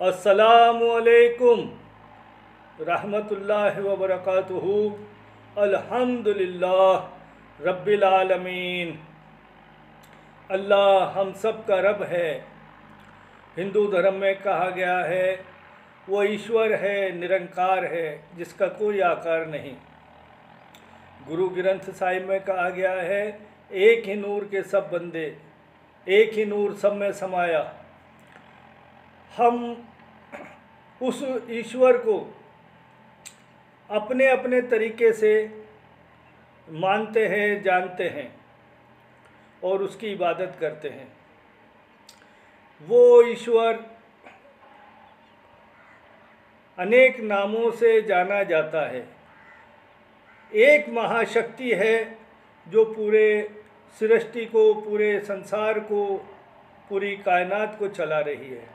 अस्सलामुअलैकुम रहमतुल्लाहि व बरकातुहू। अल्हम्दुलिल्लाह रब्बिल आलमीन। अल्लाह हम सब का रब है। हिंदू धर्म में कहा गया है वो ईश्वर है, निरंकार है, जिसका कोई आकार नहीं। गुरु ग्रंथ साहिब में कहा गया है एक ही नूर के सब बंदे, एक ही नूर सब में समाया। हम उस ईश्वर को अपने अपने तरीके से मानते हैं, जानते हैं और उसकी इबादत करते हैं। वो ईश्वर अनेक नामों से जाना जाता है। एक महाशक्ति है जो पूरे सृष्टि को, पूरे संसार को, पूरी कायनात को चला रही है।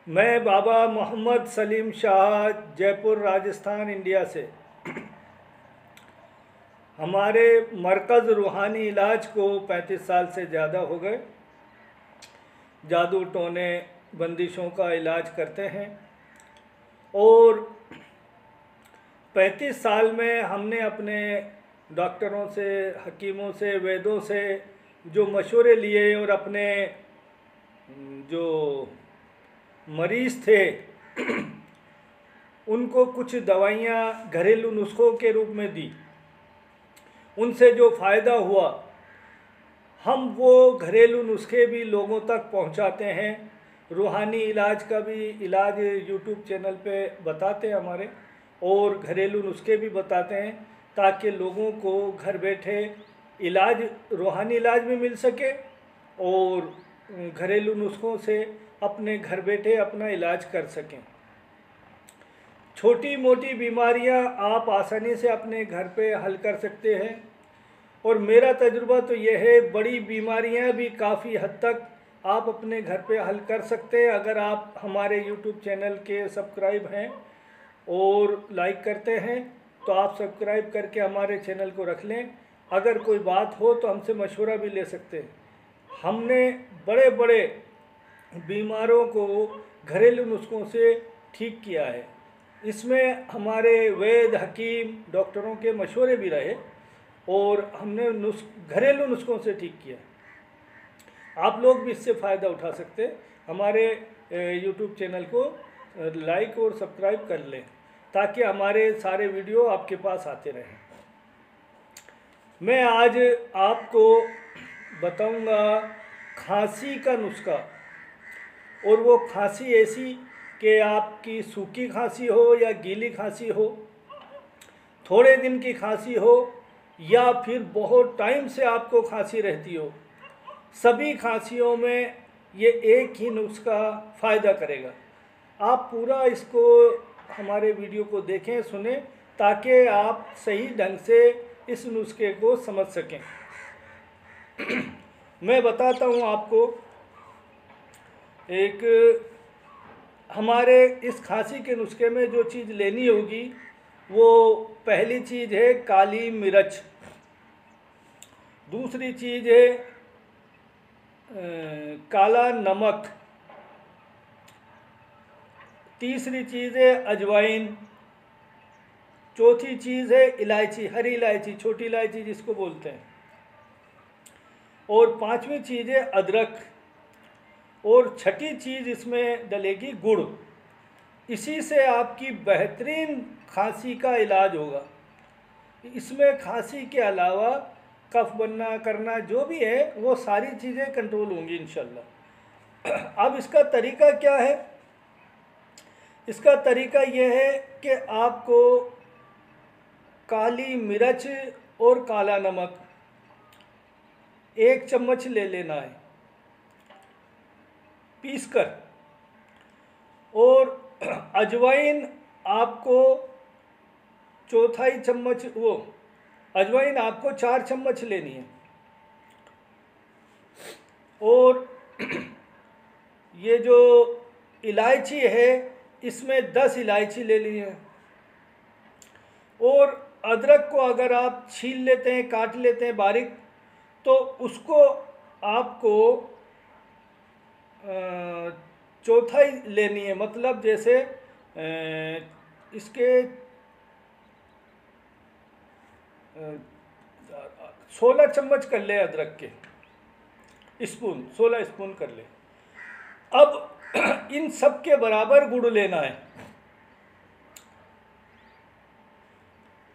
मैं बाबा मोहम्मद सलीम शाह, जयपुर राजस्थान इंडिया से हमारे मरकज़ रूहानी इलाज को 35 साल से ज़्यादा हो गए। जादू टोने बंदिशों का इलाज करते हैं और 35 साल में हमने अपने डॉक्टरों से, हकीमों से, वैद्यों से जो मशवरे लिए और अपने जो मरीज़ थे उनको कुछ दवाइयाँ घरेलू नुस्खों के रूप में दी। उनसे जो फ़ायदा हुआ हम वो घरेलू नुस्खे भी लोगों तक पहुंचाते हैं। रूहानी इलाज का भी इलाज यूट्यूब चैनल पे बताते हैं हमारे, और घरेलू नुस्खे भी बताते हैं ताकि लोगों को घर बैठे इलाज, रूहानी इलाज भी मिल सके और घरेलू नुस्खों से अपने घर बैठे अपना इलाज कर सकें। छोटी मोटी बीमारियां आप आसानी से अपने घर पे हल कर सकते हैं और मेरा तजुर्बा तो यह है बड़ी बीमारियां भी काफ़ी हद तक आप अपने घर पे हल कर सकते हैं अगर आप हमारे यूट्यूब चैनल के सब्सक्राइब हैं और लाइक करते हैं। तो आप सब्सक्राइब करके हमारे चैनल को रख लें। अगर कोई बात हो तो हमसे मशवरा भी ले सकते हैं। हमने बड़े बड़े बीमारों को घरेलू नुस्खों से ठीक किया है। इसमें हमारे वैद्य, हकीम, डॉक्टरों के मशवरे भी रहे और हमने घरेलू नुस्खों से ठीक किया। आप लोग भी इससे फ़ायदा उठा सकते हैं। हमारे यूट्यूब चैनल को लाइक और सब्सक्राइब कर लें ताकि हमारे सारे वीडियो आपके पास आते रहें। मैं आज आपको बताऊंगा खांसी का नुस्खा, और वो खांसी ऐसी कि आपकी सूखी खांसी हो या गीली खांसी हो, थोड़े दिन की खांसी हो या फिर बहुत टाइम से आपको खांसी रहती हो, सभी खांसियों में ये एक ही नुस्खा फ़ायदा करेगा। आप पूरा इसको हमारे वीडियो को देखें, सुने, ताकि आप सही ढंग से इस नुस्खे को समझ सकें। मैं बताता हूँ आपको। एक हमारे इस खांसी के नुस्खे में जो चीज़ लेनी होगी वो पहली चीज़ है काली मिर्च, दूसरी चीज़ है काला नमक, तीसरी चीज़ है अजवाइन, चौथी चीज़ है इलायची, हरी इलायची, छोटी इलायची जिसको बोलते हैं, और पांचवी चीज़ है अदरक, और छठी चीज़ इसमें डलेगी गुड़। इसी से आपकी बेहतरीन खांसी का इलाज होगा। इसमें खांसी के अलावा कफ बनना, करना, जो भी है वो सारी चीज़ें कंट्रोल होंगी इंशाल्लाह। अब इसका तरीका क्या है? इसका तरीका यह है कि आपको काली मिर्च और काला नमक 1 चम्मच ले लेना है पीसकर, और अजवाइन आपको चौथाई चम्मच, वो अजवाइन आपको 4 चम्मच लेनी है, और ये जो इलायची है इसमें 10 इलायची ले ली है, और अदरक को अगर आप छील लेते हैं, काट लेते हैं बारीक, तो उसको आपको चौथाई लेनी है, मतलब जैसे इसके 16 चम्मच कर ले अदरक के स्पून, 16 स्पून कर ले। अब इन सब के बराबर गुड़ लेना है।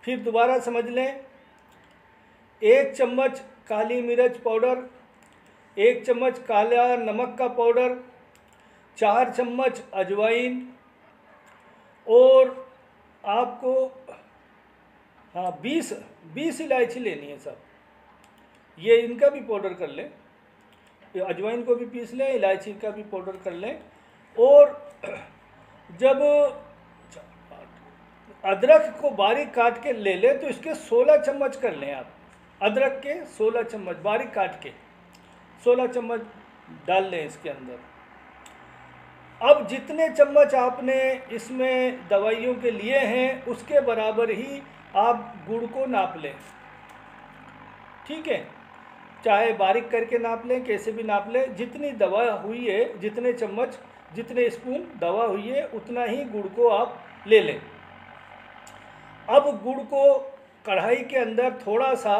फिर दोबारा समझ लें, 1 चम्मच काली मिर्च पाउडर, 1 चम्मच काला नमक का पाउडर, 4 चम्मच अजवाइन, और आपको 20 इलायची लेनी है सब। ये इनका भी पाउडर कर लें, अजवाइन को भी पीस लें, इलायची का भी पाउडर कर लें। और जब अदरक को बारीक काट के ले लें तो इसके 16 चम्मच कर लें आप। अदरक के 16 चम्मच बारीक काट के 16 चम्मच डाल लें इसके अंदर। अब जितने चम्मच आपने इसमें दवाइयों के लिए हैं उसके बराबर ही आप गुड़ को नाप लें, ठीक है। चाहे बारीक करके नाप लें, कैसे भी नाप लें। जितनी दवा हुई है, जितने चम्मच, जितने स्पून दवा हुई है, उतना ही गुड़ को आप ले लें। अब गुड़ को कढ़ाई के अंदर थोड़ा सा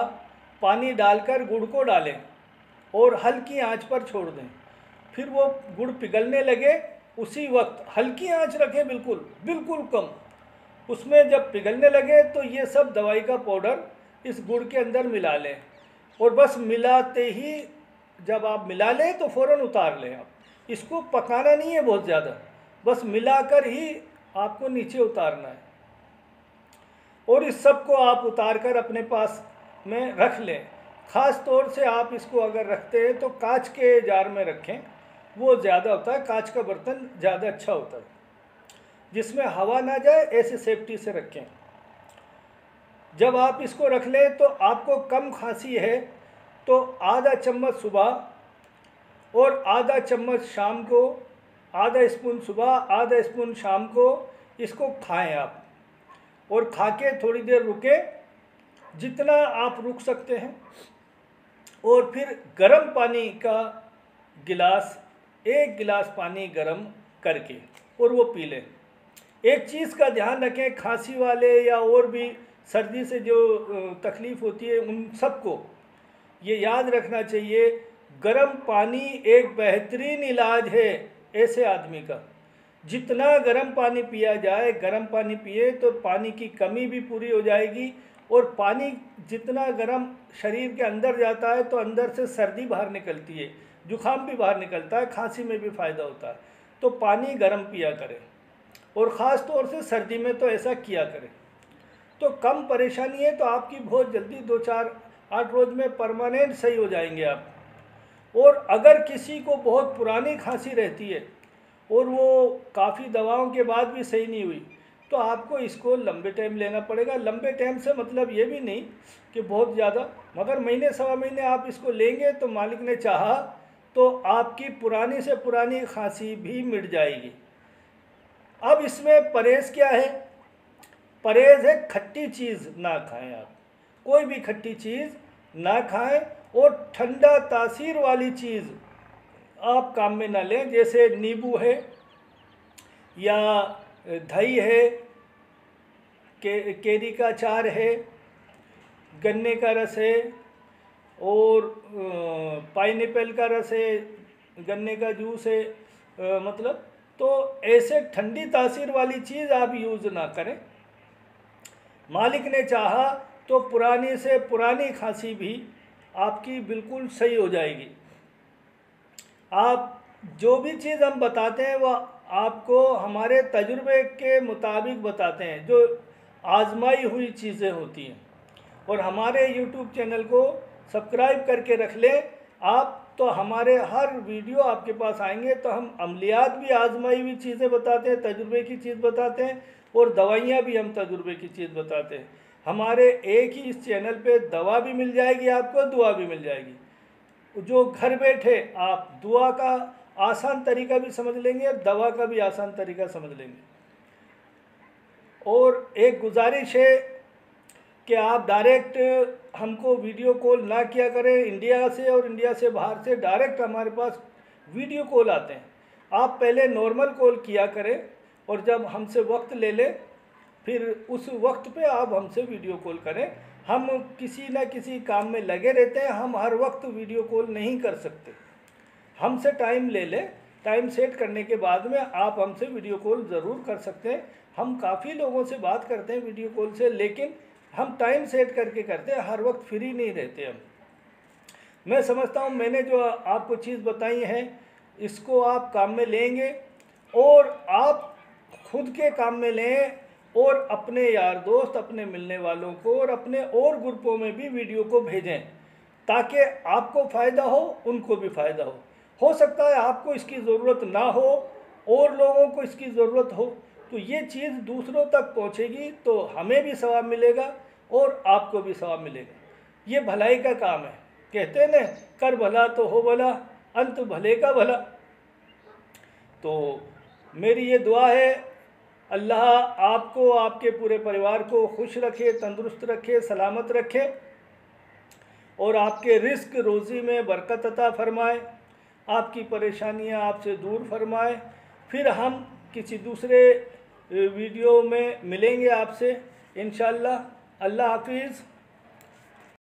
पानी डालकर गुड़ को डालें और हल्की आंच पर छोड़ दें। फिर वो गुड़ पिघलने लगे, उसी वक्त हल्की आंच रखें, बिल्कुल कम। उसमें जब पिघलने लगे तो ये सब दवाई का पाउडर इस गुड़ के अंदर मिला लें, और बस मिलाते ही जब आप मिला लें तो फ़ौरन उतार लें। आप इसको पकाना नहीं है बहुत ज़्यादा, बस मिलाकर ही आपको नीचे उतारना है। और इस सब को आप उतार कर अपने पास में रख लें। ख़ास तौर से आप इसको अगर रखते हैं तो कांच के जार में रखें, वो ज़्यादा होता है। कांच का बर्तन ज़्यादा अच्छा होता है, जिसमें हवा ना जाए, ऐसे सेफ्टी से रखें। जब आप इसको रख लें तो आपको कम खांसी है तो आधा चम्मच सुबह और आधा चम्मच शाम को, आधा स्पून सुबह आधा स्पून शाम को इसको खाएं आप। और खा के थोड़ी देर रुके, जितना आप रुक सकते हैं, और फिर गर्म पानी का गिलास, 1 गिलास पानी गर्म करके और वो पी लें। एक चीज़ का ध्यान रखें, खांसी वाले या और भी सर्दी से जो तकलीफ़ होती है उन सबको ये याद रखना चाहिए, गर्म पानी एक बेहतरीन इलाज है ऐसे आदमी का। जितना गर्म पानी पिया जाए, गर्म पानी पिए तो पानी की कमी भी पूरी हो जाएगी। और पानी जितना गर्म शरीर के अंदर जाता है तो अंदर से सर्दी बाहर निकलती है, जुकाम भी बाहर निकलता है, खांसी में भी फ़ायदा होता है। तो पानी गर्म पिया करें, और ख़ास तौर से सर्दी में तो ऐसा किया करें। तो कम परेशानी है तो आपकी बहुत जल्दी 2-4-8 रोज़ में परमानेंट सही हो जाएंगे आप। और अगर किसी को बहुत पुरानी खांसी रहती है और वो काफ़ी दवाओं के बाद भी सही नहीं हुई, तो आपको इसको लंबे टाइम लेना पड़ेगा। लंबे टाइम से मतलब ये भी नहीं कि बहुत ज़्यादा, मगर महीने सवा महीने आप इसको लेंगे तो मालिक ने चाहा तो आपकी पुरानी से पुरानी खांसी भी मिट जाएगी। अब इसमें परहेज़ क्या है? परहेज़ है खट्टी चीज़ ना खाएं आप, कोई भी खट्टी चीज़ ना खाएं, और ठंडा तासीर वाली चीज़ आप काम में ना लें। जैसे नींबू है या दही है, केरी का अचार है, गन्ने का रस है, और पाइनएप्पल का रस है, गन्ने का जूस है, मतलब तो ऐसे ठंडी तासीर वाली चीज़ आप यूज़ ना करें। मालिक ने चाहा तो पुरानी से पुरानी खांसी भी आपकी बिल्कुल सही हो जाएगी। आप जो भी चीज़ हम बताते हैं वह आपको हमारे तजुर्बे के मुताबिक बताते हैं, जो आजमाई हुई चीज़ें होती हैं। और हमारे YouTube चैनल को सब्सक्राइब करके रख लें आप, तो हमारे हर वीडियो आपके पास आएंगे। तो हम अमलियात भी आजमाई हुई चीज़ें बताते हैं, तजुर्बे की चीज़ बताते हैं, और दवाइयाँ भी हम तजुर्बे की चीज़ बताते हैं। हमारे एक ही इस चैनल पे दवा भी मिल जाएगी आपको, दुआ भी मिल जाएगी। जो घर बैठे आप दुआ का आसान तरीका भी समझ लेंगे और दवा का भी आसान तरीका समझ लेंगे। और एक गुजारिश है कि आप डायरेक्ट हमको वीडियो कॉल ना किया करें इंडिया से, और इंडिया से बाहर से डायरेक्ट हमारे पास वीडियो कॉल आते हैं। आप पहले नॉर्मल कॉल किया करें और जब हमसे वक्त ले लें फिर उस वक्त पे आप हमसे वीडियो कॉल करें। हम किसी न किसी काम में लगे रहते हैं, हम हर वक्त वीडियो कॉल नहीं कर सकते। हमसे टाइम ले लें, टाइम सेट करने के बाद में आप हमसे वीडियो कॉल ज़रूर कर सकते हैं। हम काफ़ी लोगों से बात करते हैं वीडियो कॉल से, लेकिन हम टाइम सेट करके करते हैं, हर वक्त फ्री नहीं रहते हम। मैं समझता हूँ मैंने जो आपको चीज़ बताई है इसको आप काम में लेंगे और आप खुद के काम में लें और अपने यार दोस्त, अपने मिलने वालों को और अपने और ग्रुपों में भी वीडियो को भेजें ताकि आपको फ़ायदा हो, उनको भी फ़ायदा हो सकता है आपको इसकी ज़रूरत ना हो और लोगों को इसकी ज़रूरत हो, तो ये चीज़ दूसरों तक पहुंचेगी तो हमें भी सवाब मिलेगा और आपको भी सवाब मिलेगा। ये भलाई का काम है। कहते हैं ना, कर भला तो हो भला, अंत भले का भला। तो मेरी ये दुआ है, अल्लाह आपको, आपके पूरे परिवार को खुश रखे, तंदुरुस्त रखे, सलामत रखे और आपके रिस्क रोज़ी में बरकत अता फरमाए, आपकी परेशानियां आपसे दूर फरमाए। फिर हम किसी दूसरे वीडियो में मिलेंगे आपसे इंशाअल्लाह। अल्लाह हाफिज़।